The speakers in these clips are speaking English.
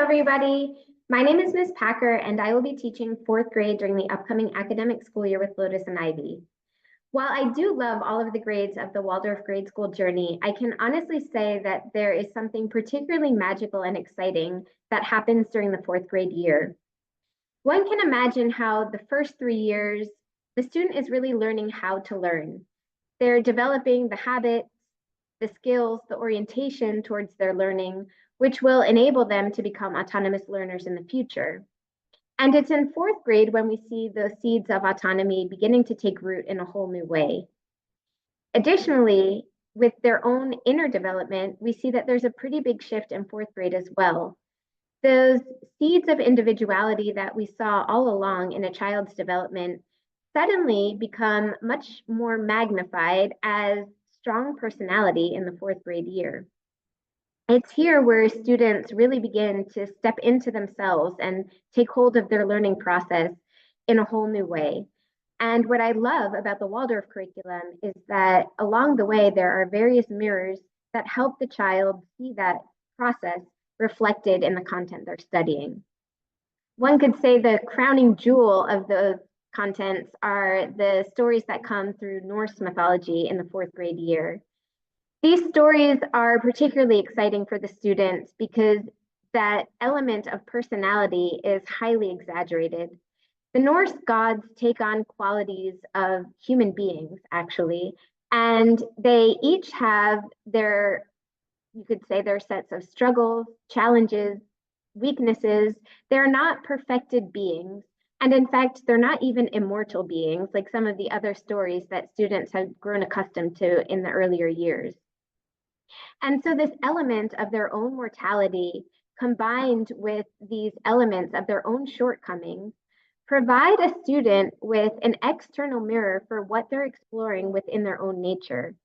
everybody. My name is Ms. Packer, and I will be teaching fourth grade during the upcoming academic school year with Lotus and Ivy. While I do love all of the grades of the Waldorf grade school journey, I can honestly say that there is something particularly magical and exciting that happens during the fourth grade year. One can imagine how the first 3 years, the student is really learning how to learn. They're developing the habits, the skills, the orientation towards their learning, which will enable them to become autonomous learners in the future. And it's in fourth grade when we see the seeds of autonomy beginning to take root in a whole new way. Additionally, with their own inner development, we see that there's a pretty big shift in fourth grade as well. Those seeds of individuality that we saw all along in a child's development suddenly become much more magnified as strong personality in the fourth grade year. It's here where students really begin to step into themselves and take hold of their learning process in a whole new way. And what I love about the Waldorf curriculum is that along the way, there are various mirrors that help the child see that process reflected in the content they're studying. One could say the crowning jewel of the contents are the stories that come through Norse mythology in the fourth grade year. These stories are particularly exciting for the students because that element of personality is highly exaggerated. The Norse gods take on qualities of human beings, actually, and they each have their, you could say, their sets of struggles, challenges, weaknesses. They're not perfected beings. And in fact, they're not even immortal beings like some of the other stories that students have grown accustomed to in the earlier years. And so this element of their own mortality combined with these elements of their own shortcomings provide a student with an external mirror for what they're exploring within their own nature.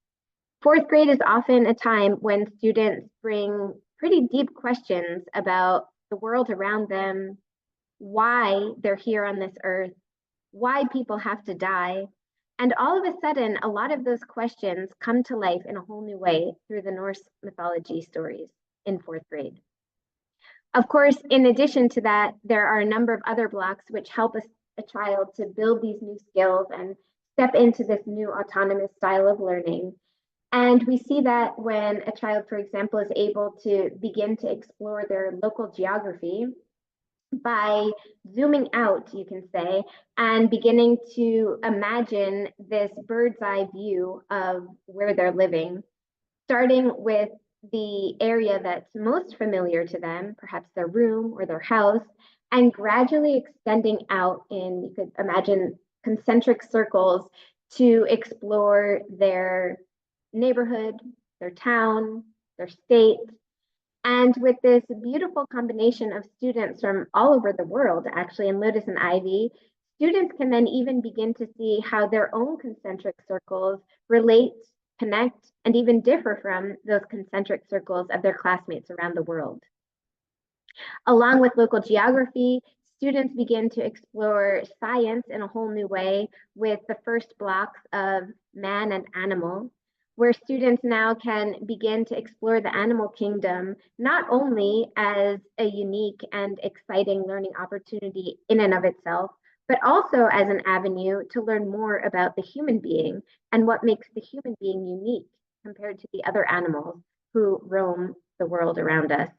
Fourth grade is often a time when students bring pretty deep questions about the world around them, why they're here on this earth, why people have to die, and all of a sudden, a lot of those questions come to life in a whole new way through the Norse mythology stories in fourth grade. Of course, in addition to that, there are a number of other blocks which help a child to build these new skills and step into this new autonomous style of learning. And we see that when a child, for example, is able to begin to explore their local geography by zooming out, you can say, and beginning to imagine this bird's eye view of where they're living, starting with the area that's most familiar to them, perhaps their room or their house, and gradually extending out in, you could imagine, concentric circles to explore their neighborhood, their town, their state. And with this beautiful combination of students from all over the world, actually, in Lotus and Ivy, students can then even begin to see how their own concentric circles relate, connect, and even differ from those concentric circles of their classmates around the world. Along with local geography, students begin to explore science in a whole new way with the first blocks of man and animal, where students now can begin to explore the animal kingdom, not only as a unique and exciting learning opportunity in and of itself, but also as an avenue to learn more about the human being and what makes the human being unique compared to the other animals who roam the world around us.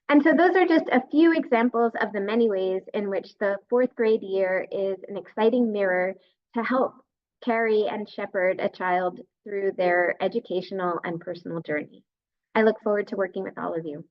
And so those are just a few examples of the many ways in which the fourth grade year is an exciting mirror to help carry and shepherd a child through their educational and personal journey. I look forward to working with all of you.